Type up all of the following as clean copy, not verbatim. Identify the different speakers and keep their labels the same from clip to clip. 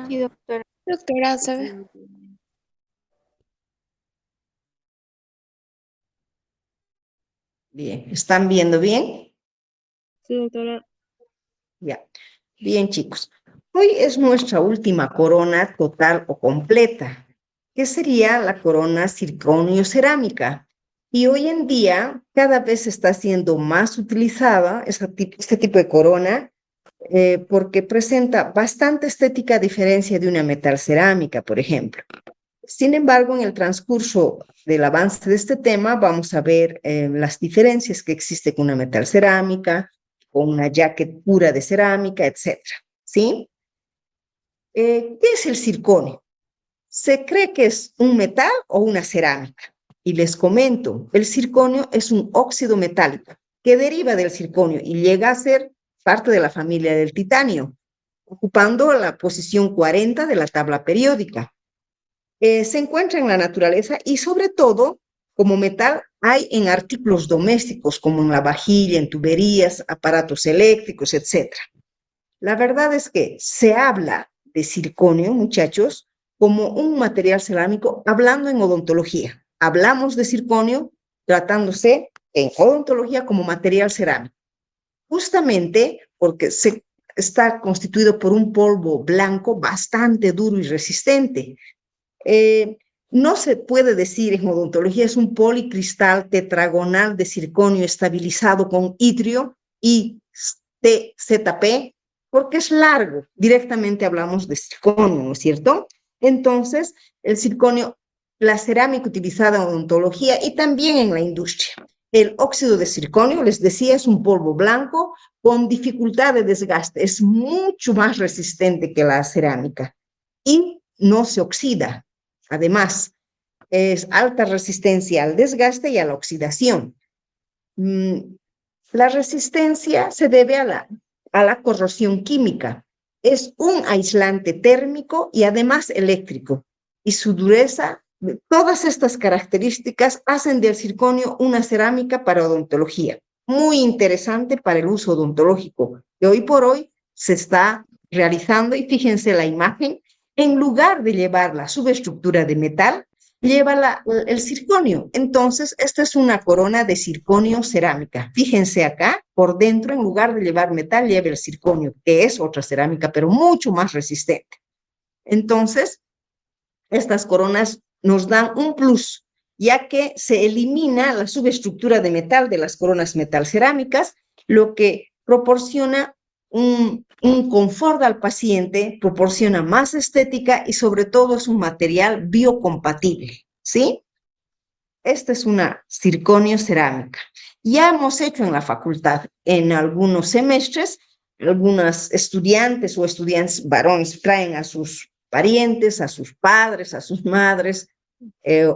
Speaker 1: Sí, doctora.
Speaker 2: Doctora, ¿sabe?
Speaker 3: Bien, ¿están viendo bien?
Speaker 1: Sí, doctora.
Speaker 3: Ya. Bien, chicos. Hoy es nuestra última corona total o completa, que sería la corona circonio-cerámica. Y hoy en día cada vez está siendo más utilizada este tipo de corona porque presenta bastante estética a diferencia de una metal cerámica, por ejemplo. Sin embargo, en el transcurso del avance de este tema, vamos a ver las diferencias que existe con una metal cerámica, con una jacket pura de cerámica, etcétera. ¿Sí? ¿Qué es el circonio? Se cree que es un metal o una cerámica. Y les comento, el circonio es un óxido metálico que deriva del circonio y llega a ser parte de la familia del titanio, ocupando la posición 40 de la tabla periódica. Se encuentra en la naturaleza y sobre todo como metal hay en artículos domésticos como en la vajilla, en tuberías, aparatos eléctricos, etcétera. La verdad es que se habla de circonio, muchachos, como un material cerámico hablando en odontología. Hablamos de circonio tratándose en odontología como material cerámico, justamente porque está constituido por un polvo blanco bastante duro y resistente. Eh, no se puede decir en odontología es un policristal tetragonal de circonio estabilizado con itrio y TZP, porque es largo. Directamente hablamos de circonio, ¿no es cierto? Entonces, el circonio, la cerámica utilizada en odontología y también en la industria. El óxido de circonio, les decía, es un polvo blanco con dificultad de desgaste. Es mucho más resistente que la cerámica y no se oxida. Además, es alta resistencia al desgaste y a la oxidación. La resistencia se debe a la corrosión química. Es un aislante térmico y además eléctrico. Y su dureza, todas estas características hacen del circonio una cerámica para odontología. Muy interesante para el uso odontológico, que hoy por hoy se está realizando. Y fíjense la imagen, en lugar de llevar la subestructura de metal, lleva el circonio. Entonces, esta es una corona de circonio cerámica. Fíjense acá, por dentro, en lugar de llevar metal, lleva el circonio, que es otra cerámica, pero mucho más resistente. Entonces, estas coronas nos dan un plus, ya que se elimina la subestructura de metal de las coronas metal cerámicas, lo que proporciona un confort al paciente, proporciona más estética y sobre todo es un material biocompatible, ¿sí? Esta es una circonio cerámica. Ya hemos hecho en la facultad, en algunos semestres, algunas estudiantes o estudiantes varones traen a sus parientes, a sus padres, a sus madres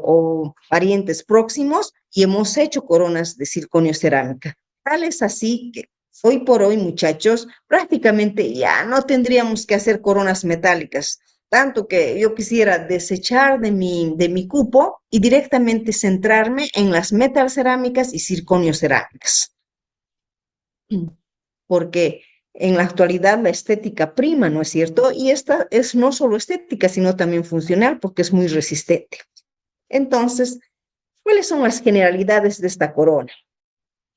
Speaker 3: o parientes próximos y hemos hecho coronas de circonio cerámica. Tal es así que hoy por hoy, muchachos, prácticamente ya no tendríamos que hacer coronas metálicas, tanto que yo quisiera desechar de mi cupo y directamente centrarme en las metal cerámicas y circonio cerámicas, porque en la actualidad la estética prima, ¿no es cierto? Y esta es no solo estética, sino también funcional, porque es muy resistente. Entonces, ¿cuáles son las generalidades de esta corona?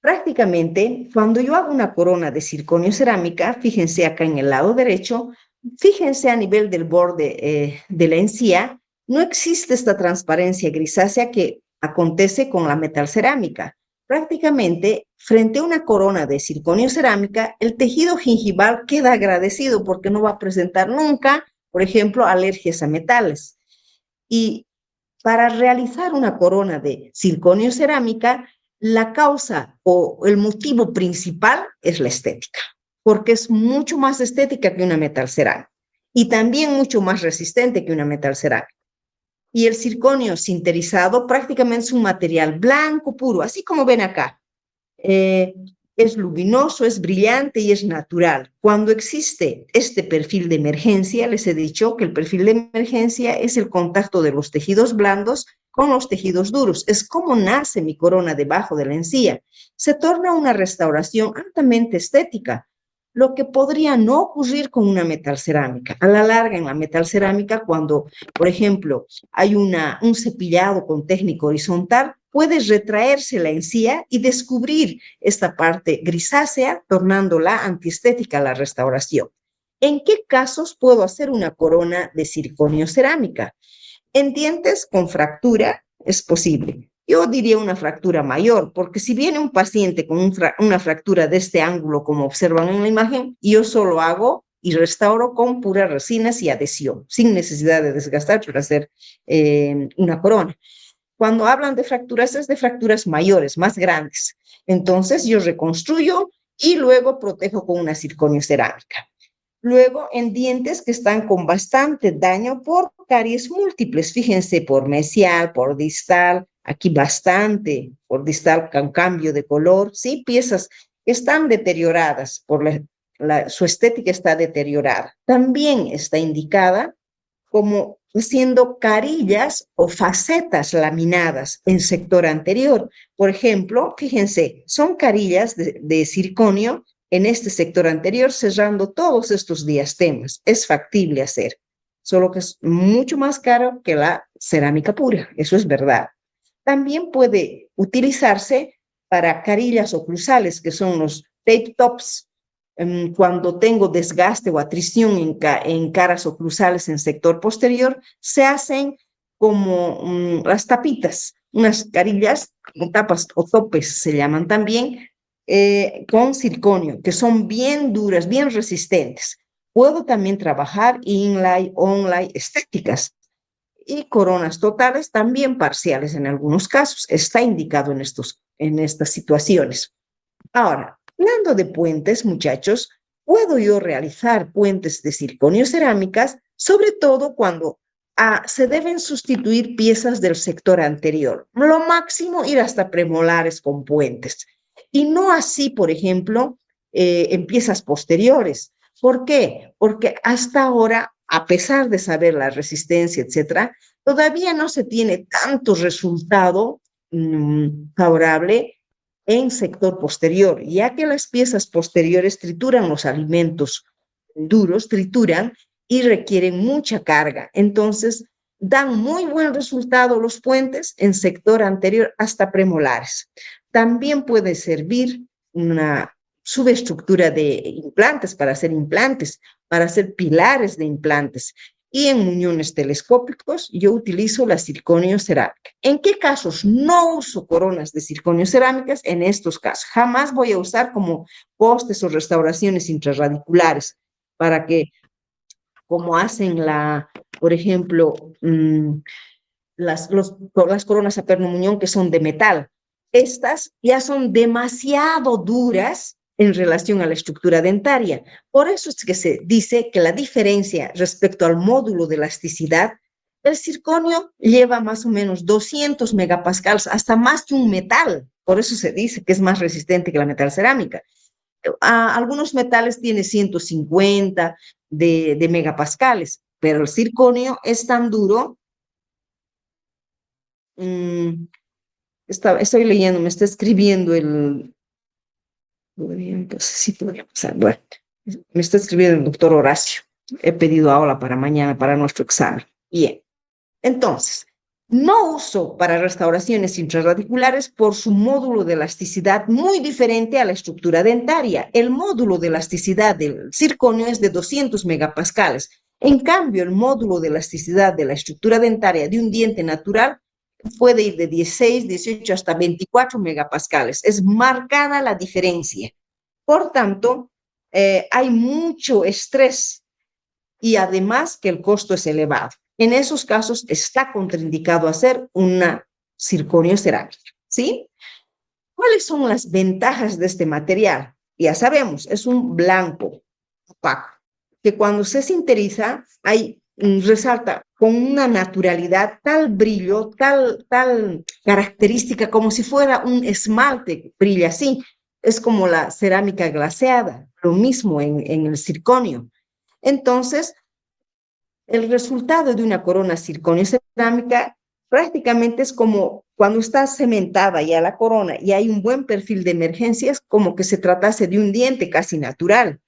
Speaker 3: Prácticamente, cuando yo hago una corona de circonio cerámica, fíjense acá en el lado derecho, fíjense a nivel del borde de la encía, no existe esta transparencia grisácea que acontece con la metal cerámica. Prácticamente, frente a una corona de circonio cerámica, el tejido gingival queda agradecido porque no va a presentar nunca, por ejemplo, alergias a metales. Y para realizar una corona de circonio cerámica, la causa o el motivo principal es la estética, porque es mucho más estética que una metal cerámica y también mucho más resistente que una metal cerámica. Y el circonio sinterizado prácticamente es un material blanco puro, así como ven acá. Eh, es luminoso, es brillante y es natural. Cuando existe este perfil de emergencia, les he dicho que el perfil de emergencia es el contacto de los tejidos blandos con los tejidos duros. Es como nace mi corona debajo de la encía. Se torna una restauración altamente estética, lo que podría no ocurrir con una metalcerámica. A la larga, en la metalcerámica, cuando, por ejemplo, hay un cepillado con técnica horizontal, puede retraerse la encía y descubrir esta parte grisácea, tornándola antiestética a la restauración. ¿En qué casos puedo hacer una corona de circonio cerámica? En dientes con fractura es posible. Yo diría una fractura mayor, porque si viene un paciente con una fractura de este ángulo, como observan en la imagen, yo solo hago y restauro con puras resinas y adhesión, sin necesidad de desgastar para hacer una corona. Cuando hablan de fracturas, es de fracturas mayores, más grandes. Entonces yo reconstruyo y luego protejo con una circonio cerámica. Luego, en dientes que están con bastante daño por caries múltiples, fíjense, por mesial, por distal, aquí bastante, por distal con cambio de color, ¿sí? Piezas que están deterioradas, su estética está deteriorada. También está indicada como haciendo carillas o facetas laminadas en sector anterior. Por ejemplo, fíjense, son carillas de circonio en este sector anterior, cerrando todos estos diastemas. Es factible hacer, solo que es mucho más caro que la cerámica pura, eso es verdad. También puede utilizarse para carillas oclusales, que son los tape tops, cuando tengo desgaste o atrición en caras oclusales en sector posterior, se hacen como las tapitas, unas carillas, tapas o topes se llaman también, con circonio, que son bien duras, bien resistentes. Puedo también trabajar inlay, onlay, estéticas y coronas totales, también parciales en algunos casos. Está indicado en estas situaciones. Ahora, hablando de puentes, muchachos, puedo yo realizar puentes de circonio cerámicas, sobre todo cuando se deben sustituir piezas del sector anterior. Lo máximo ir hasta premolares con puentes. Y no así, por ejemplo, en piezas posteriores. ¿Por qué? Porque hasta ahora, a pesar de saber la resistencia, etcétera, todavía no se tiene tanto resultado favorable en sector posterior, ya que las piezas posteriores trituran los alimentos duros, trituran y requieren mucha carga. Entonces, dan muy buen resultado los puentes en sector anterior hasta premolares. También puede servir una subestructura de implantes para hacer pilares de implantes. Y en muñones telescópicos yo utilizo la circonio cerámica. ¿En qué casos no uso coronas de circonio cerámicas? En estos casos. Jamás voy a usar como postes o restauraciones intrarradiculares para que, como hacen por ejemplo, las coronas a perno muñón que son de metal. Estas ya son demasiado duras en relación a la estructura dentaria. Por eso es que se dice que la diferencia respecto al módulo de elasticidad, el circonio lleva más o menos 200 megapascales, hasta más que un metal. Por eso se dice que es más resistente que la metal cerámica. Algunos metales tienen 150 de megapascales, pero el circonio es tan duro. Mm, estoy leyendo, me está escribiendo entonces sí podría pasar. Bueno, me está escribiendo el doctor Horacio. He pedido ahora para mañana para nuestro examen. Bien, entonces, no uso para restauraciones intrarradiculares por su módulo de elasticidad muy diferente a la estructura dentaria. El módulo de elasticidad del circonio es de 200 megapascales. En cambio, el módulo de elasticidad de la estructura dentaria de un diente natural puede ir de 16, 18 hasta 24 megapascales. Es marcada la diferencia. Por tanto, hay mucho estrés y además que el costo es elevado. En esos casos está contraindicado hacer una circonio cerámica, ¿sí? ¿Cuáles son las ventajas de este material? Ya sabemos, es un blanco opaco, que cuando se sinteriza resalta con una naturalidad, tal brillo, tal característica, como si fuera un esmalte, brilla así. Es como la cerámica glaseada, lo mismo en el circonio. Entonces, el resultado de una corona circonio cerámica prácticamente es como cuando está cementada ya la corona y hay un buen perfil de emergencias, como que se tratase de un diente casi natural.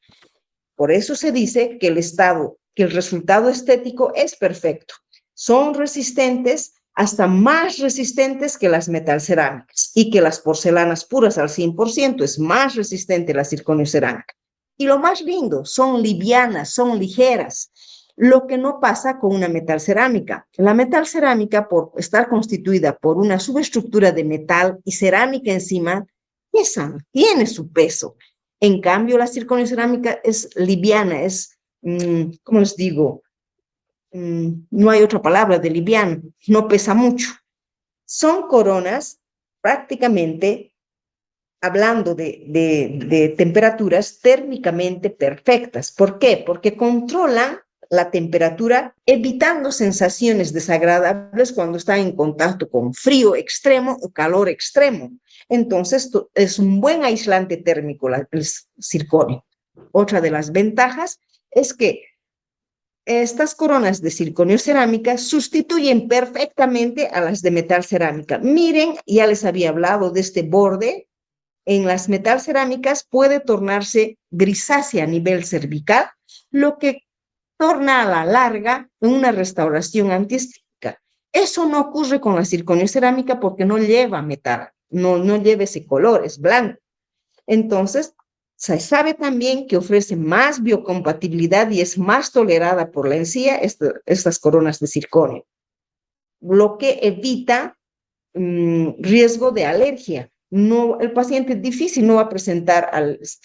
Speaker 3: Por eso se dice que el resultado estético es perfecto. Son resistentes, hasta más resistentes que las metalcerámicas y que las porcelanas puras al 100%, es más resistente la circoniocerámica. Y lo más lindo, son livianas, son ligeras, lo que no pasa con una metalcerámica. La metalcerámica, por estar constituida por una subestructura de metal y cerámica encima, pesa, tiene su peso. En cambio, la circoniocerámica es liviana, es, ¿cómo les digo? No hay otra palabra de liviano, no pesa mucho. Son coronas prácticamente, hablando de temperaturas térmicamente perfectas. ¿Por qué? Porque controlan la temperatura, evitando sensaciones desagradables cuando están en contacto con frío extremo o calor extremo. Entonces, es un buen aislante térmico el circonio. Otra de las ventajas es que estas coronas de circonio cerámica sustituyen perfectamente a las de metal cerámica. Miren, ya les había hablado de este borde. En las metal cerámicas puede tornarse grisácea a nivel cervical, lo que torna a la larga una restauración antiestética. Eso no ocurre con la circonio cerámica porque no lleva metal, no lleva ese color, es blanco. Entonces, se sabe también que ofrece más biocompatibilidad y es más tolerada por la encía estas coronas de circonio, lo que evita riesgo de alergia. No, el paciente difícil no va a presentar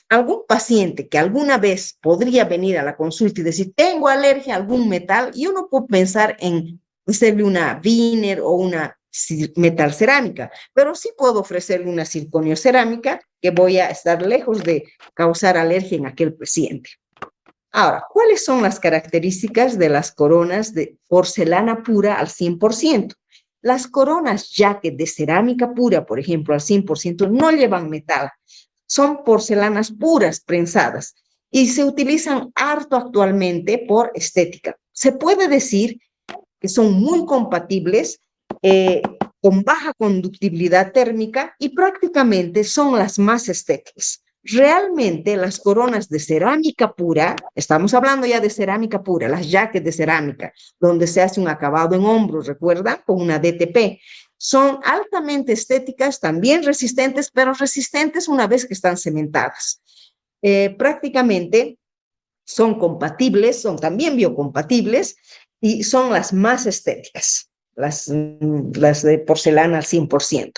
Speaker 3: algún paciente que alguna vez podría venir a la consulta y decir, tengo alergia a algún metal, y uno puede pensar en hacerle una Wiener o una metal cerámica, pero sí puedo ofrecerle una circonio cerámica que voy a estar lejos de causar alergia en aquel paciente. Ahora, ¿cuáles son las características de las coronas de porcelana pura al 100%? Las coronas jacket de cerámica pura, por ejemplo, al 100%, no llevan metal. Son porcelanas puras prensadas y se utilizan harto actualmente por estética. Se puede decir que son muy compatibles, con baja conductibilidad térmica y prácticamente son las más estéticas. Realmente las coronas de cerámica pura, estamos hablando ya de cerámica pura, las jackets de cerámica, donde se hace un acabado en hombros, ¿recuerdan? Con una DTP. Son altamente estéticas, también resistentes, pero resistentes una vez que están cementadas. Prácticamente son compatibles, son también biocompatibles y son las más estéticas, las de porcelana al 100%.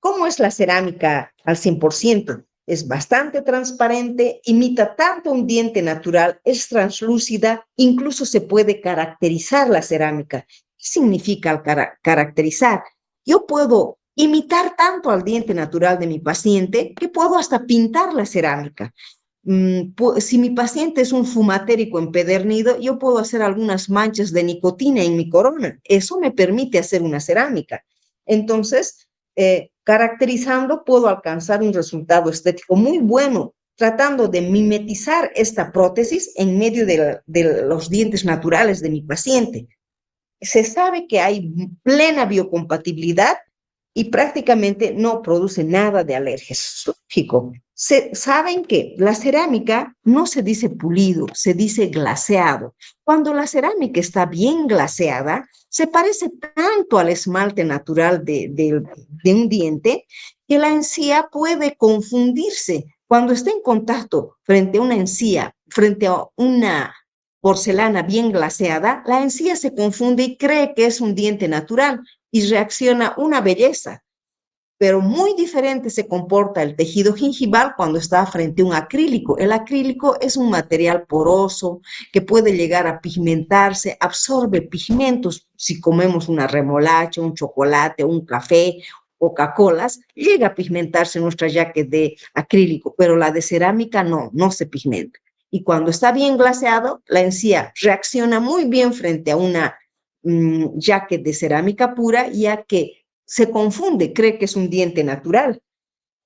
Speaker 3: ¿Cómo es la cerámica al 100%? Es bastante transparente, imita tanto un diente natural, es translúcida, incluso se puede caracterizar la cerámica. ¿Qué significa caracterizar? Yo puedo imitar tanto al diente natural de mi paciente que puedo hasta pintar la cerámica. Si mi paciente es un fumatérico empedernido, yo puedo hacer algunas manchas de nicotina en mi corona. Eso me permite hacer una cerámica. Entonces, caracterizando, puedo alcanzar un resultado estético muy bueno, tratando de mimetizar esta prótesis en medio de los dientes naturales de mi paciente. Se sabe que hay plena biocompatibilidad y prácticamente no produce nada de alergias. Lógico. Saben que la cerámica no se dice pulido, se dice glaseado. Cuando la cerámica está bien glaseada, se parece tanto al esmalte natural de un diente que la encía puede confundirse. Cuando está en contacto frente a una encía, frente a una porcelana bien glaseada, la encía se confunde y cree que es un diente natural y reacciona una belleza. Pero muy diferente se comporta el tejido gingival cuando está frente a un acrílico. El acrílico es un material poroso que puede llegar a pigmentarse, absorbe pigmentos. Si comemos una remolacha, un chocolate, un café, Coca-Colas, llega a pigmentarse nuestra jacket de acrílico, pero la de cerámica no se pigmenta. Y cuando está bien glaseado, la encía reacciona muy bien frente a una jacket de cerámica pura, ya que se confunde, cree que es un diente natural.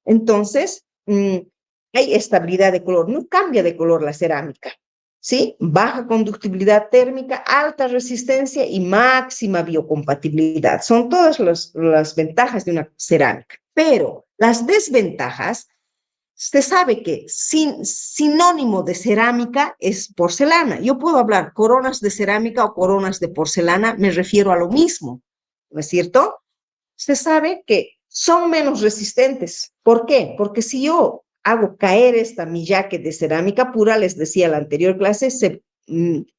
Speaker 3: Entonces, hay estabilidad de color, no cambia de color la cerámica, ¿sí? Baja conductibilidad térmica, alta resistencia y máxima biocompatibilidad. Son todas las ventajas de una cerámica. Pero las desventajas se sabe que sinónimo de cerámica es porcelana. Yo puedo hablar coronas de cerámica o coronas de porcelana, me refiero a lo mismo, ¿no es cierto? Se sabe que son menos resistentes. ¿Por qué? Porque si yo hago caer esta mi jaque de cerámica pura, les decía en la anterior clase, se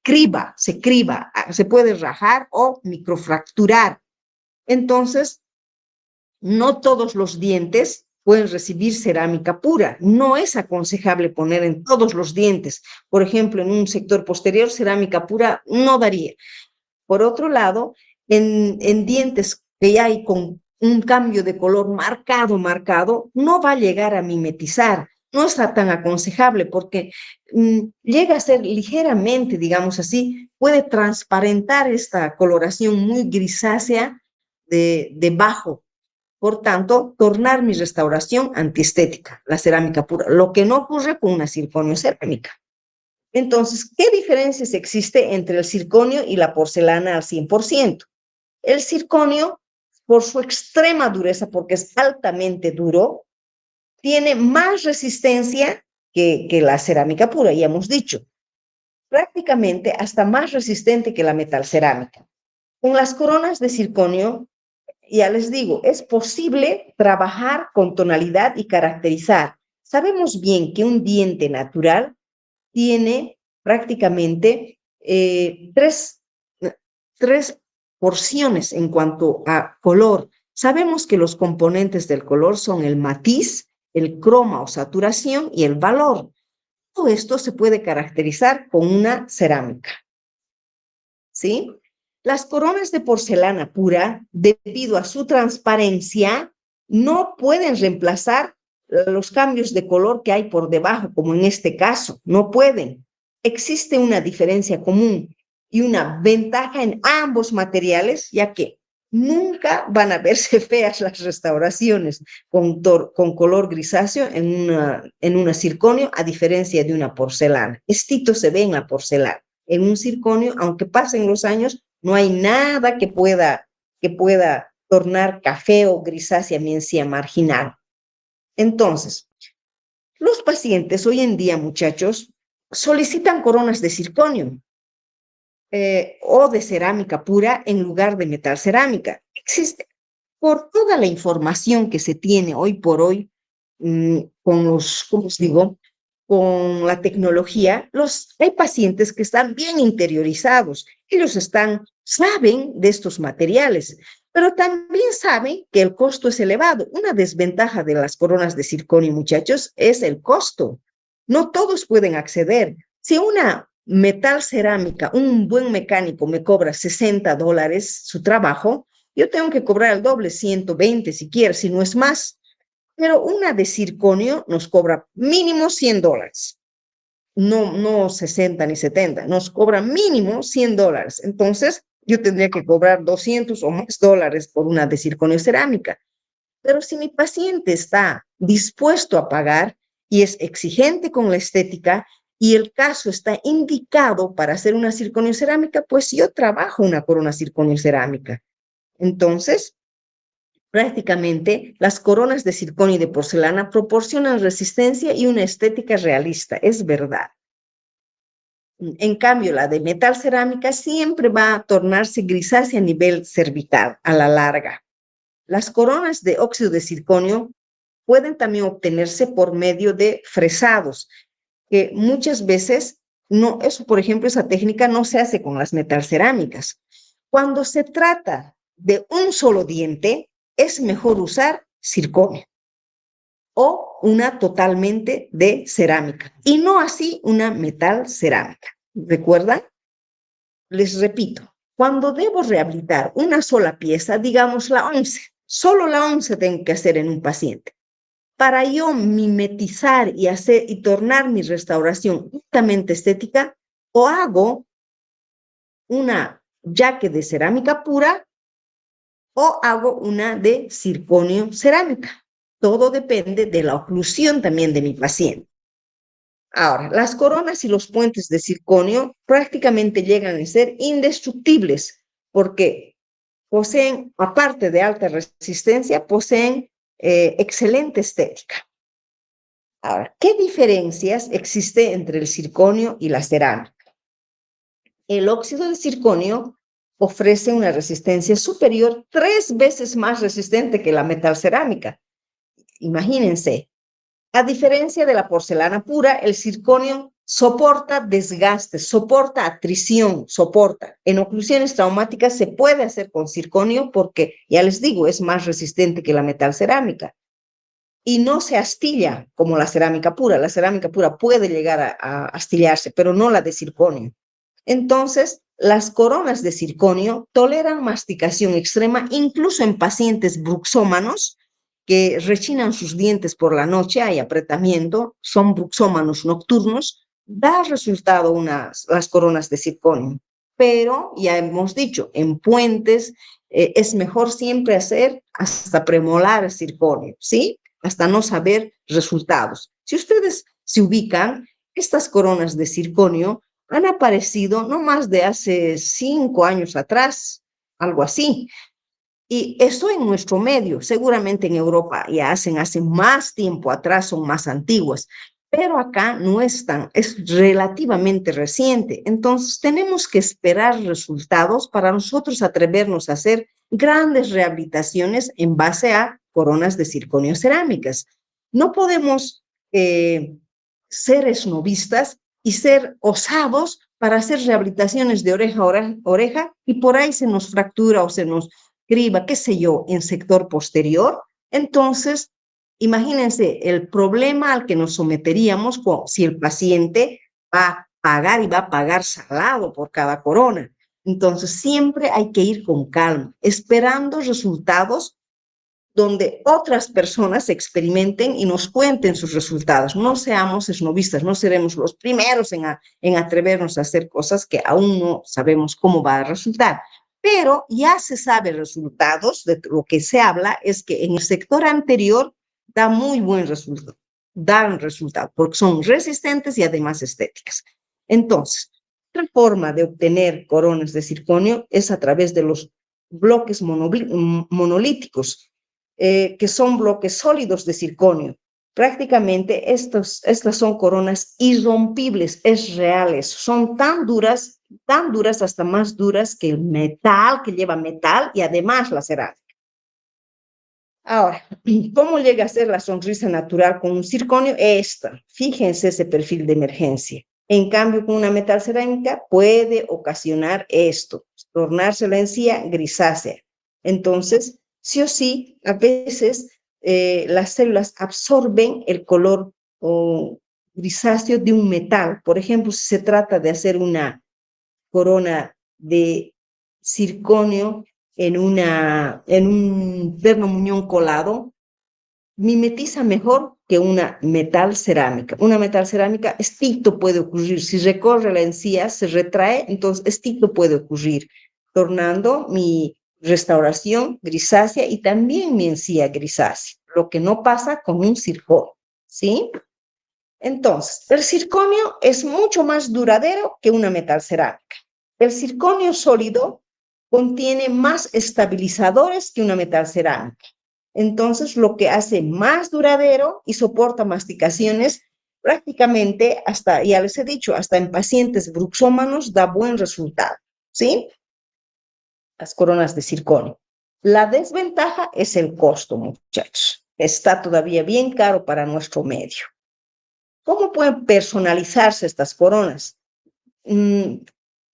Speaker 3: criba, se puede rajar o microfracturar. Entonces, no todos los dientes pueden recibir cerámica pura. No es aconsejable poner en todos los dientes. Por ejemplo, en un sector posterior, cerámica pura no daría. Por otro lado, en dientes que ya hay con un cambio de color marcado, no va a llegar a mimetizar. No está tan aconsejable porque llega a ser ligeramente, digamos así, puede transparentar esta coloración muy grisácea de bajo. Por tanto, tornar mi restauración antiestética, la cerámica pura, lo que no ocurre con una circonio cerámica. Entonces, ¿qué diferencias existe entre el circonio y la porcelana al 100%? El circonio, por su extrema dureza, porque es altamente duro, tiene más resistencia que la cerámica pura, ya hemos dicho, prácticamente hasta más resistente que la metalcerámica. Con las coronas de circonio, ya les digo, es posible trabajar con tonalidad y caracterizar. Sabemos bien que un diente natural tiene prácticamente tres porciones en cuanto a color. Sabemos que los componentes del color son el matiz, el croma o saturación y el valor. Todo esto se puede caracterizar con una cerámica, ¿sí? Las coronas de porcelana pura, debido a su transparencia, no pueden reemplazar los cambios de color que hay por debajo, como en este caso, no pueden. Existe una diferencia común y una ventaja en ambos materiales, ya que nunca van a verse feas las restauraciones con color grisáceo en una circonio, a diferencia de una porcelana. Estito se ve en la porcelana. En un circonio, aunque pasen los años, no hay nada que pueda tornar café o grisácea mi encía marginal. Entonces, los pacientes hoy en día, muchachos, solicitan coronas de circonio o de cerámica pura en lugar de metal cerámica. Existe, por toda la información que se tiene hoy por hoy con ¿cómo os digo? Con la tecnología, hay pacientes que están bien interiorizados, ellos saben de estos materiales, pero también saben que el costo es elevado. Una desventaja de las coronas de circonio, muchachos, es el costo. No todos pueden acceder. Si una metal cerámica, un buen mecánico me cobra $60 su trabajo, yo tengo que cobrar el doble, 120 si quiero, si no es más. Pero una de circonio nos cobra mínimo $100. No 60 ni 70, nos cobra mínimo $100. Entonces, yo tendría que cobrar 200 o más dólares por una de circonio cerámica. Pero si mi paciente está dispuesto a pagar y es exigente con la estética y el caso está indicado para hacer una circonio cerámica, pues yo trabajo una corona circonio cerámica. Entonces, prácticamente, las coronas de circonio y de porcelana proporcionan resistencia y una estética realista, es verdad. En cambio, la de metal cerámica siempre va a tornarse grisácea a nivel cervical a la larga. Las coronas de óxido de circonio pueden también obtenerse por medio de fresados, que muchas veces no, eso, por ejemplo, esa técnica no se hace con las metalcerámicas. Cuando se trata de un solo diente, es mejor usar circonio o una totalmente de cerámica y no así una metal cerámica. ¿Recuerdan? Les repito, cuando debo rehabilitar una sola pieza, digamos la 11, solo la 11 tengo que hacer en un paciente. Para yo mimetizar y tornar mi restauración altamente estética, o hago una jaque de cerámica pura o hago una de circonio cerámica. Todo depende de la oclusión también de mi paciente. Ahora, las coronas y los puentes de circonio prácticamente llegan a ser indestructibles porque poseen, aparte de alta resistencia, poseen excelente estética. Ahora, ¿qué diferencias existe entre el circonio y la cerámica? El óxido de circonio ofrece una resistencia superior 3 veces más resistente que la metal cerámica. Imagínense, a diferencia de la porcelana pura, el circonio soporta desgaste, soporta atrición, soporta. En oclusiones traumáticas se puede hacer con circonio porque, ya les digo, es más resistente que la metal cerámica y no se astilla como la cerámica pura. La cerámica pura puede llegar a astillarse, pero no la de circonio. Entonces, las coronas de circonio toleran masticación extrema incluso en pacientes bruxómanos que rechinan sus dientes por la noche, hay apretamiento, son bruxómanos nocturnos, da resultado las coronas de circonio. Pero ya hemos dicho, en puentes es mejor siempre hacer hasta premolar circonio, ¿sí? Hasta no saber resultados. Si ustedes se ubican, estas coronas de circonio han aparecido no más de hace 5 años atrás, algo así. Y eso en nuestro medio, seguramente en Europa ya hace más tiempo atrás, son más antiguas, pero acá no están, es relativamente reciente. Entonces tenemos que esperar resultados para nosotros atrevernos a hacer grandes rehabilitaciones en base a coronas de circonio cerámicas. No podemos ser esnovistas y ser osados para hacer rehabilitaciones de oreja a oreja y por ahí se nos fractura o se nos criba, qué sé yo, en sector posterior. Entonces, imagínense el problema al que nos someteríamos si el paciente va a pagar y va a pagar salado por cada corona. Entonces, siempre hay que ir con calma, esperando resultados donde otras personas experimenten y nos cuenten sus resultados. No seamos esnovistas, no seremos los primeros en atrevernos a hacer cosas que aún no sabemos cómo va a resultar. Pero ya se sabe resultados, de lo que se habla es que en el sector anterior da muy buen resultado, dan resultado, porque son resistentes y además estéticas. Entonces, otra forma de obtener coronas de circonio es a través de los bloques monolíticos, que son bloques sólidos de circonio. Prácticamente estas son coronas irrompibles, es reales, son tan duras, hasta más duras que el metal, que lleva metal y además la cerámica. Ahora, ¿cómo llega a ser la sonrisa natural con un circonio? Fíjense ese perfil de emergencia. En cambio, con una metal cerámica puede ocasionar esto, tornarse la encía grisácea. Entonces, sí o sí, a veces las células absorben el color grisáceo de un metal. Por ejemplo, si se trata de hacer una corona de circonio en un perno muñón colado, mimetiza mejor que una metal cerámica. Una metal cerámica, esticto puede ocurrir. Si recorre la encía, se retrae, entonces esticto puede ocurrir, tornando mi restauración grisácea y también mi encía grisácea, lo que no pasa con un circonio, ¿sí? Entonces, el circonio es mucho más duradero que una metal cerámica. El circonio sólido contiene más estabilizadores que una metal cerámica. Entonces, lo que hace más duradero y soporta masticaciones prácticamente hasta, ya les he dicho, hasta en pacientes bruxómanos da buen resultado, ¿sí? Las coronas de circonio. La desventaja es el costo, muchachos. Está todavía bien caro para nuestro medio. ¿Cómo pueden personalizarse estas coronas?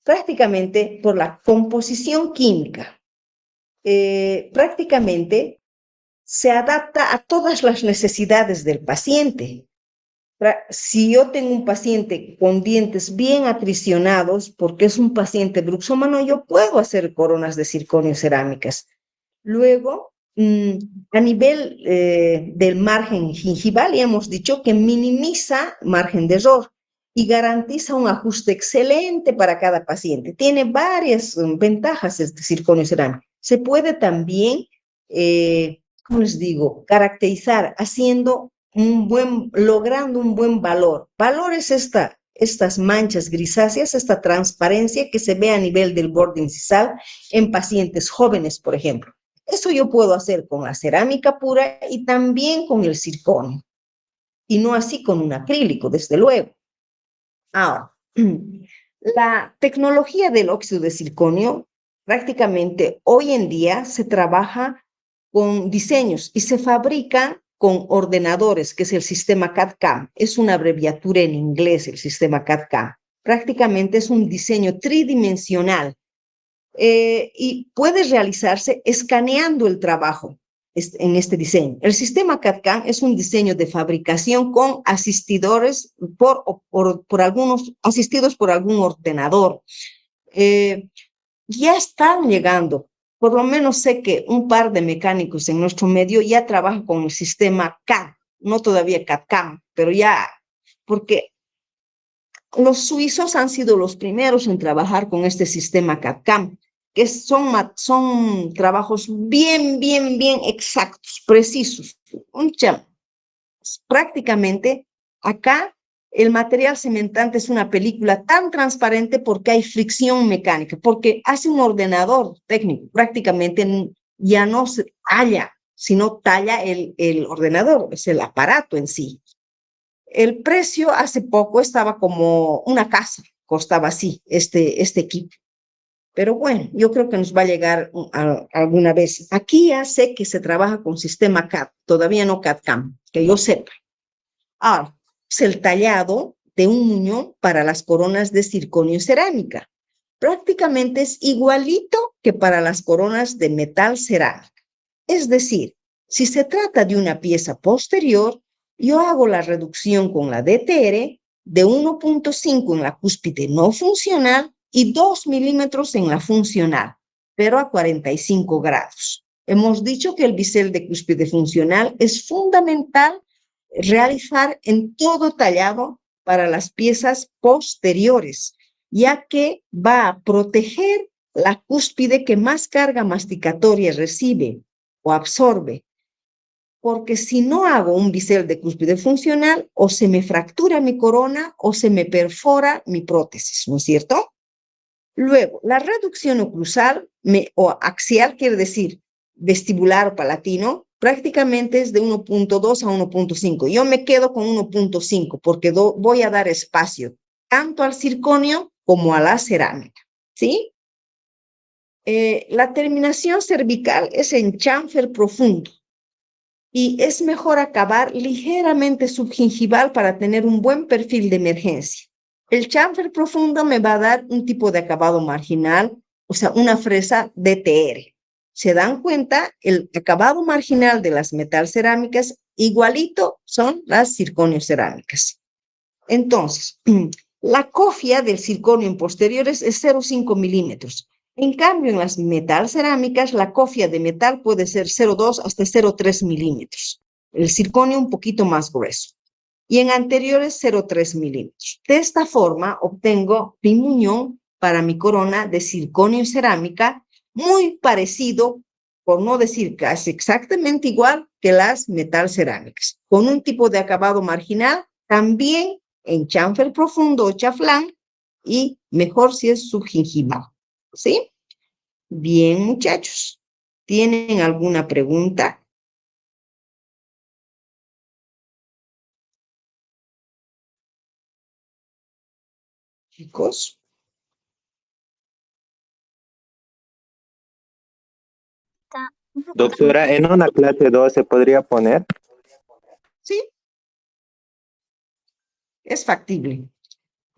Speaker 3: Prácticamente por la composición química. Prácticamente se adapta a todas las necesidades del paciente. Si yo tengo un paciente con dientes bien atricionados, porque es un paciente bruxómano, yo puedo hacer coronas de circonio cerámicas. Luego, a nivel del margen gingival, ya hemos dicho que minimiza margen de error y garantiza un ajuste excelente para cada paciente. Tiene varias ventajas este circonio cerámico. Se puede también, ¿cómo les digo?, caracterizar logrando un buen valor. Valor es estas manchas grisáceas, esta transparencia que se ve a nivel del borde incisal en pacientes jóvenes, por ejemplo. Eso yo puedo hacer con la cerámica pura y también con el circonio. y no así con un acrílico, desde luego. Ahora, la tecnología del óxido de circonio prácticamente hoy en día se trabaja con diseños y se fabrica con ordenadores, que es el sistema CAD-CAM. Es una abreviatura en inglés, el sistema CAD-CAM. Prácticamente es un diseño tridimensional y puede realizarse escaneando el trabajo en este diseño. El sistema CAD-CAM es un diseño de fabricación con asistidores por algunos, asistidos por algún ordenador. Eh, ya están llegando. Por lo menos sé que un par de mecánicos en nuestro medio ya trabajan con el sistema CAD, no todavía CAD-CAM, pero ya, porque los suizos han sido los primeros en trabajar con este sistema CAD-CAM, que son trabajos bien exactos, precisos. Prácticamente acá el material cementante es una película tan transparente porque hay fricción mecánica, porque hace un ordenador técnico, prácticamente ya no se talla, sino talla el ordenador, es el aparato en sí. El precio hace poco estaba como una casa, costaba así este equipo. Pero bueno, yo creo que nos va a llegar alguna vez. Aquí ya sé que se trabaja con sistema CAD, todavía no CAD-CAM, que yo sepa. Ahora, es el tallado de un muñón para las coronas de circonio cerámica. Prácticamente es igualito que para las coronas de metal cerámica. Es decir, si se trata de una pieza posterior, yo hago la reducción con la DTR de 1.5 en la cúspide no funcional y 2 milímetros en la funcional, pero a 45 grados. Hemos dicho que el bisel de cúspide funcional es fundamental realizar en todo tallado para las piezas posteriores, ya que va a proteger la cúspide que más carga masticatoria recibe o absorbe, porque si no hago un bisel de cúspide funcional, o se me fractura mi corona o se me perfora mi prótesis, ¿no es cierto? Luego, la reducción oclusal o axial, quiere decir vestibular o palatino, prácticamente es de 1.2 a 1.5. Yo me quedo con 1.5 porque voy a dar espacio tanto al circonio como a la cerámica, ¿sí? La terminación cervical es en chanfer profundo y es mejor acabar ligeramente subgingival para tener un buen perfil de emergencia. El chamfer profundo me va a dar un tipo de acabado marginal, o sea, una fresa DTR. ¿Se dan cuenta? El acabado marginal de las metal cerámicas igualito son las circonio cerámicas. Entonces, la cofia del circonio en posteriores es 0,5 milímetros. En cambio, en las metal cerámicas, la cofia de metal puede ser 0,2 hasta 0,3 milímetros. El circonio un poquito más grueso. Y en anteriores, 0,3 milímetros. De esta forma, obtengo mi muñón para mi corona de circonio y cerámica, muy parecido, por no decir casi exactamente igual que las metal cerámicas, con un tipo de acabado marginal también en chanfer profundo o chaflán y mejor si es subgingival. ¿Sí? Bien, muchachos. ¿Tienen alguna pregunta? Chicos.
Speaker 1: Una
Speaker 2: Doctora,
Speaker 1: consulta.
Speaker 2: en una clase 2 se podría poner.
Speaker 3: Sí, es factible.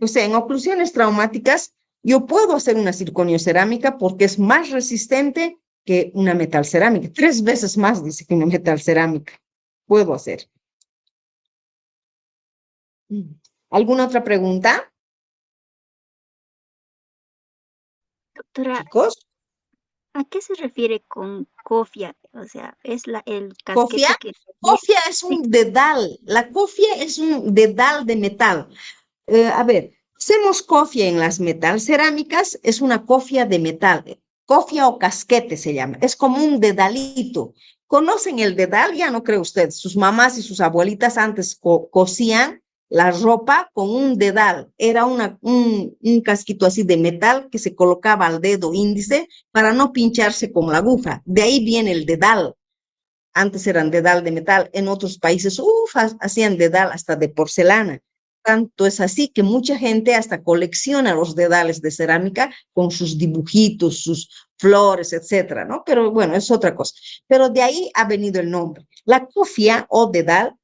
Speaker 3: O sea, en oclusiones traumáticas, yo puedo hacer una circoniocerámica porque es más resistente que una metal cerámica. 3 veces más, dice, que una metal cerámica. Puedo hacer. ¿Alguna otra pregunta,
Speaker 1: Doctora,
Speaker 3: chicos?
Speaker 1: ¿a qué se refiere con cofia? O sea, ¿es el
Speaker 3: Cofia.
Speaker 1: casquete que dice?
Speaker 3: Cofia es
Speaker 1: Sí.
Speaker 3: un dedal. La cofia es un dedal de metal. A ver, hacemos cofia en las metal cerámicas, es una cofia de metal. Cofia o casquete se llama. Es como un dedalito. ¿Conocen el dedal? Ya no cree usted. Sus mamás y sus abuelitas antes cosían la ropa con un dedal. Era un casquito así de metal que se colocaba al dedo índice para no pincharse con la aguja. De ahí viene el dedal. Antes eran dedal de metal, en otros países, hacían dedal hasta de porcelana. Tanto es así que mucha gente hasta colecciona los dedales de cerámica con sus dibujitos, sus flores, etcétera, ¿no? Pero bueno, es otra cosa. Pero de ahí ha venido el nombre. La cofia o dedal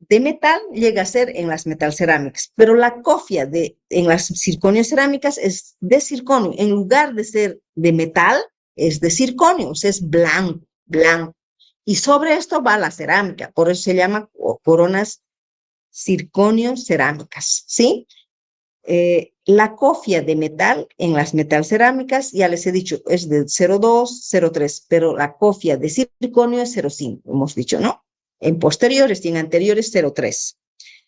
Speaker 3: de metal llega a ser en las metal cerámicas, pero la cofia en las circonio cerámicas es de circonio. En lugar de ser de metal, es de circonio, o sea, es blanco, blanco. Y sobre esto va la cerámica, por eso se llama coronas circonio cerámicas, ¿sí? La cofia de metal en las metal cerámicas, ya les he dicho, es de 0,2, 0,3, pero la cofia de circonio es 0,5, hemos dicho, ¿no? En posteriores y en anteriores 0,3.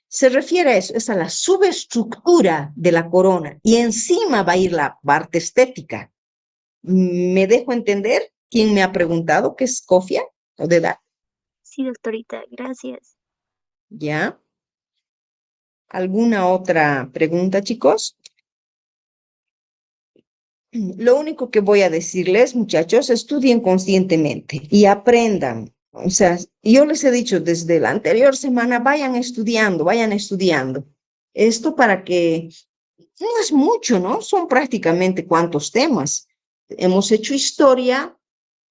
Speaker 3: Se refiere a eso, es a la subestructura de la corona y encima va a ir la parte estética. ¿Me dejo entender? ¿Quién me ha preguntado qué es cofia o de edad?
Speaker 1: Sí, doctorita, gracias.
Speaker 3: ¿Ya? ¿Alguna otra pregunta, chicos? Lo único que voy a decirles, muchachos, estudien conscientemente y aprendan. O sea, yo les he dicho desde la anterior semana, vayan estudiando, vayan estudiando. Esto para que no es mucho, ¿no? Son prácticamente cuántos temas. Hemos hecho historia,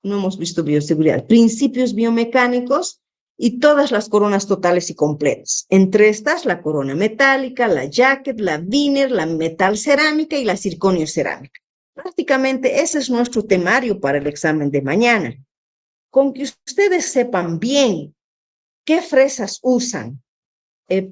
Speaker 3: no hemos visto bioseguridad, principios biomecánicos y todas las coronas totales y completas. Entre estas, la corona metálica, la jacket, la Wiener, la metal cerámica y la circonio cerámica. Prácticamente ese es nuestro temario para el examen de mañana. Con que ustedes sepan bien qué fresas usan,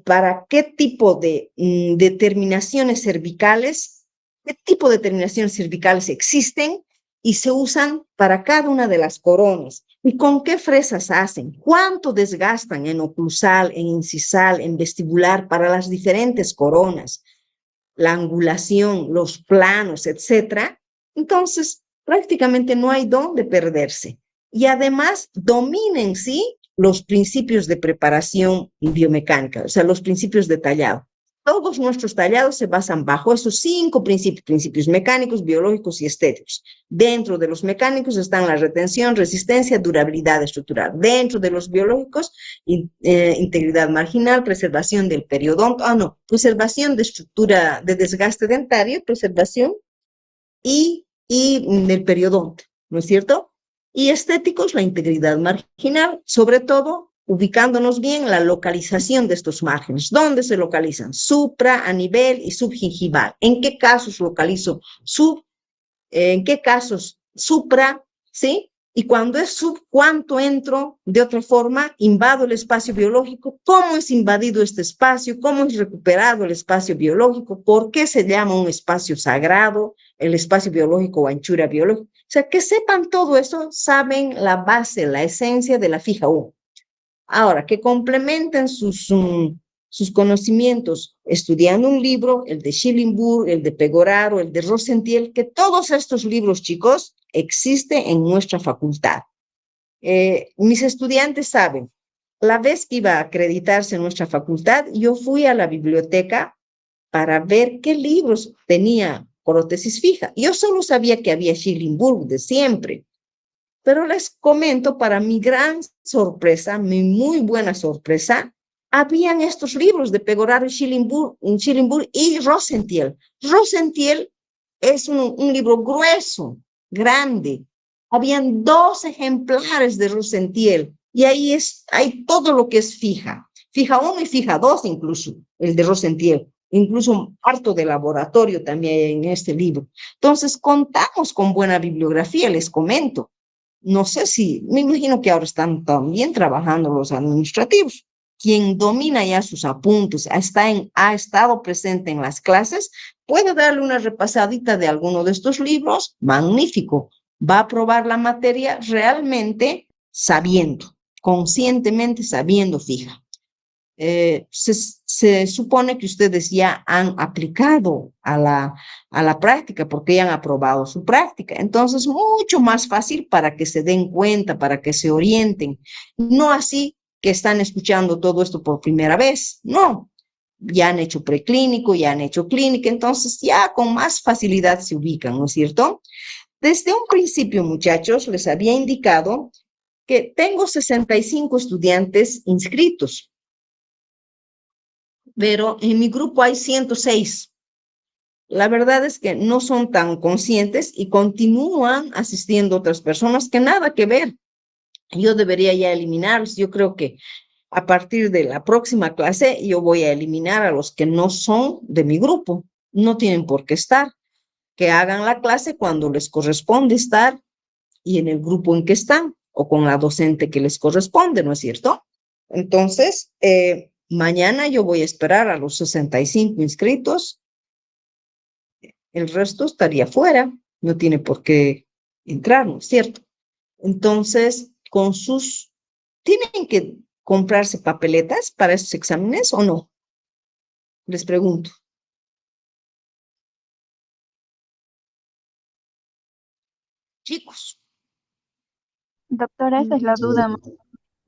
Speaker 3: para qué tipo de determinaciones cervicales, qué tipo de terminaciones cervicales existen y se usan para cada una de las coronas. ¿Y con qué fresas hacen? ¿Cuánto desgastan en oclusal, en incisal, en vestibular para las diferentes coronas? La angulación, los planos, etcétera. Entonces, prácticamente no hay dónde perderse. Y además, dominen, ¿sí?, los principios de preparación biomecánica, o sea, los principios de tallado. Todos nuestros tallados se basan bajo esos 5 principios, principios mecánicos, biológicos y estéticos. Dentro de los mecánicos están la retención, resistencia, durabilidad estructural. Dentro de los biológicos, integridad marginal, preservación del periodonto, preservación de estructura de desgaste dentario, preservación y del periodonto, ¿no es cierto? Y estéticos, la integridad marginal, sobre todo ubicándonos bien la localización de estos márgenes. ¿Dónde se localizan? Supra, a nivel y subgingival. ¿En qué casos localizo en qué casos supra, ¿sí? Y cuando es sub, ¿cuánto entro? De otra forma, invado el espacio biológico. ¿Cómo es invadido este espacio? ¿Cómo es recuperado el espacio biológico? ¿Por qué se llama un espacio sagrado, el espacio biológico o anchura biológica? O sea, que sepan todo eso, saben la base, la esencia de la fija 1. Ahora, que complementen sus conocimientos estudiando un libro, el de Schillingburg, el de Pegoraro, el de Rosentiel, que todos estos libros, chicos, existen en nuestra facultad. Mis estudiantes saben, la vez que iba a acreditarse en nuestra facultad, yo fui a la biblioteca para ver qué libros tenía prótesis fija. Yo solo sabía que había Schillingburg de siempre, pero les comento, para mi gran sorpresa, mi muy buena sorpresa, habían estos libros de Pegoraro y Schillingburg y Rosentiel. Rosentiel es un libro grueso, grande. Habían 2 ejemplares de Rosentiel y ahí hay todo lo que es fija. Fija 1 y fija 2 incluso, el de Rosentiel. Incluso harto de laboratorio también en este libro. Entonces, contamos con buena bibliografía, les comento. No sé si, me imagino que ahora están también trabajando los administrativos. Quien domina ya sus apuntes, ha estado presente en las clases, puede darle una repasadita de alguno de estos libros, magnífico. Va a aprobar la materia realmente sabiendo, conscientemente sabiendo fija. Se supone que ustedes ya han aplicado a la práctica porque ya han aprobado su práctica. Entonces, mucho más fácil para que se den cuenta, para que se orienten. No así que están escuchando todo esto por primera vez. No, ya han hecho preclínico, ya han hecho clínica, entonces ya con más facilidad se ubican, ¿no es cierto? Desde un principio, muchachos, les había indicado que tengo 65 estudiantes inscritos, pero en mi grupo hay 106. La verdad es que no son tan conscientes y continúan asistiendo otras personas que nada que ver. Yo debería ya eliminarlos. Yo creo que a partir de la próxima clase yo voy a eliminar a los que no son de mi grupo. No tienen por qué estar. Que hagan la clase cuando les corresponde estar y en el grupo en que están o con la docente que les corresponde, ¿no es cierto? Entonces, mañana yo voy a esperar a los 65 inscritos, el resto estaría fuera, no tiene por qué entrar, ¿no es cierto? Entonces, ¿tienen que comprarse papeletas para esos exámenes o no? Les pregunto. Chicos.
Speaker 1: Doctora, esa es la duda,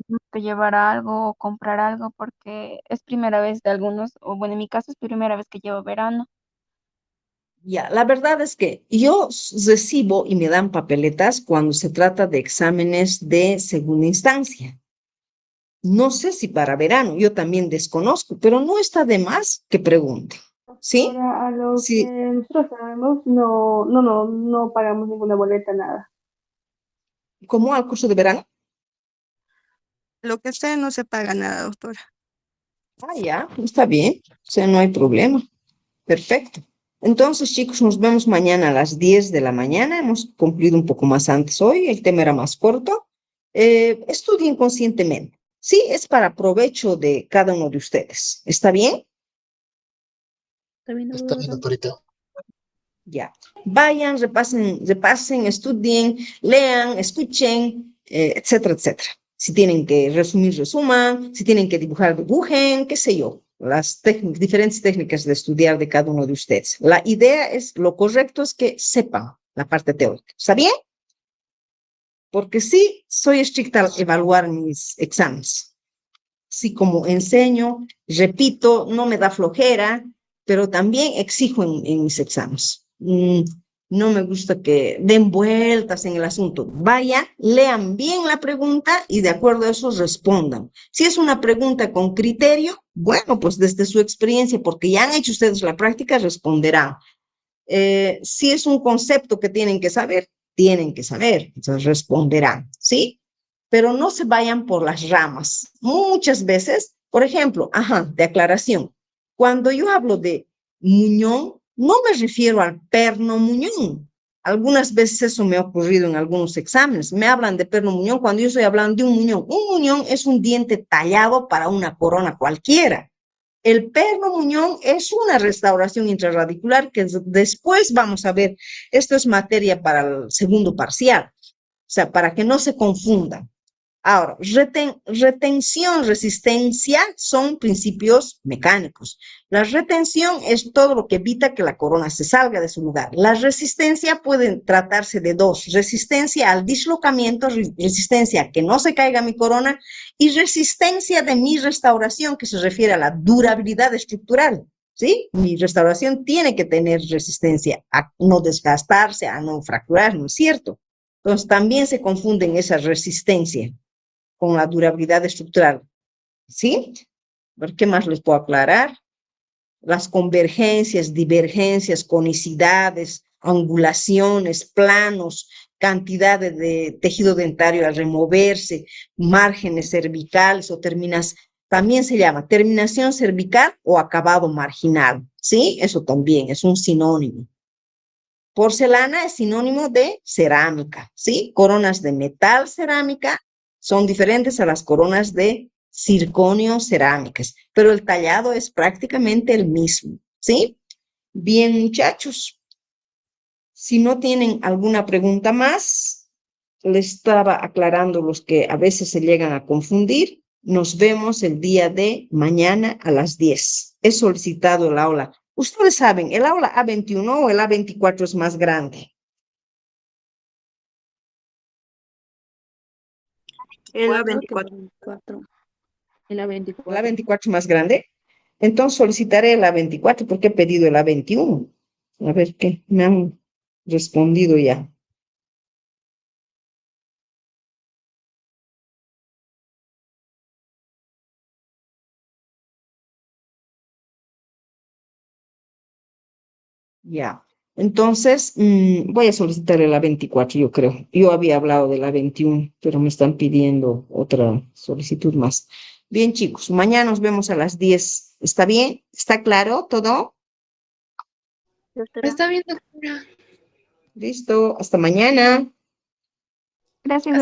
Speaker 4: Sí,
Speaker 1: que llevar algo o comprar algo porque es primera vez de algunos, o bueno, en mi caso es primera vez que llevo verano.
Speaker 3: Ya, la verdad es que yo recibo y me dan papeletas cuando se trata de exámenes de segunda instancia. No sé si para verano, yo también desconozco, pero no está de más que pregunte, ¿sí?
Speaker 4: ahora a lo que
Speaker 3: Sí,
Speaker 4: nosotros sabemos, no pagamos ninguna boleta, nada.
Speaker 3: ¿cómo al curso de verano?
Speaker 5: Lo que sea no se paga nada, doctora.
Speaker 3: Ah, ya, está bien, o sea, no hay problema. Perfecto. Entonces, chicos, nos vemos mañana a las 10 de la mañana. Hemos cumplido un poco más antes hoy, el tema era más corto. Estudien conscientemente. Sí, es para provecho de cada uno de ustedes. ¿Está bien?
Speaker 4: Está bien, doctorita.
Speaker 3: Ya. Vayan, repasen, estudien, lean, escuchen, etcétera, etcétera. Si tienen que resumir, resuman. Si tienen que dibujar, dibujen, qué sé yo. Las diferentes técnicas de estudiar de cada uno de ustedes. La idea es, lo correcto es que sepan la parte teórica. ¿Está bien? Porque sí, soy estricta al evaluar mis exámenes. Sí, como enseño, repito, no me da flojera, pero también exijo en mis exámenes. No me gusta que den vueltas en el asunto. Vayan, lean bien la pregunta y de acuerdo a eso respondan. Si es una pregunta con criterio, bueno, pues desde su experiencia, porque ya han hecho ustedes la práctica, responderán. Si es un concepto que tienen que saber, entonces responderán, ¿sí? Pero no se vayan por las ramas. Muchas veces, por ejemplo, de aclaración, cuando yo hablo de muñón, no me refiero al perno muñón. Algunas veces eso me ha ocurrido en algunos exámenes. Me hablan de perno muñón cuando yo estoy hablando de un muñón. Un muñón es un diente tallado para una corona cualquiera. El perno muñón es una restauración intraradicular que después vamos a ver. Esto es materia para el segundo parcial, o sea, para que no se confundan. Ahora, retención, resistencia son principios mecánicos. La retención es todo lo que evita que la corona se salga de su lugar. La resistencia puede tratarse de dos: resistencia al dislocamiento, resistencia a que no se caiga mi corona, y resistencia de mi restauración, que se refiere a la durabilidad estructural. ¿Sí? Mi restauración tiene que tener resistencia a no desgastarse, a no fracturar, ¿no es cierto? Entonces, también se confunden esa resistencia con la durabilidad estructural. ¿Sí? ¿Qué más les puedo aclarar? Las convergencias, divergencias, conicidades, angulaciones, planos, cantidad de tejido dentario al removerse, márgenes cervicales o también se llama terminación cervical o acabado marginal. ¿Sí? Eso también es un sinónimo. Porcelana es sinónimo de cerámica, ¿sí? Coronas de metal cerámica son diferentes a las coronas de circonio cerámicas, pero el tallado es prácticamente el mismo, ¿sí? Bien, muchachos, si no tienen alguna pregunta más, les estaba aclarando los que a veces se llegan a confundir. Nos vemos el día de mañana a las 10. He solicitado el aula. Ustedes saben, el aula A21 o el A24 es más grande.
Speaker 5: El
Speaker 4: Creo que la
Speaker 5: A24.
Speaker 4: 24. En la
Speaker 3: El
Speaker 4: 24.
Speaker 3: A24 más grande. Entonces solicitaré el A24 porque he pedido el A21. A ver qué me han respondido ya. Ya. Entonces, voy a solicitarle la 24, yo creo. Yo había hablado de la 21, pero me están pidiendo otra solicitud más. Bien, chicos, mañana nos vemos a las 10. ¿Está bien? ¿Está claro todo?
Speaker 6: Está bien, doctora.
Speaker 3: Listo. Hasta mañana.
Speaker 1: Gracias.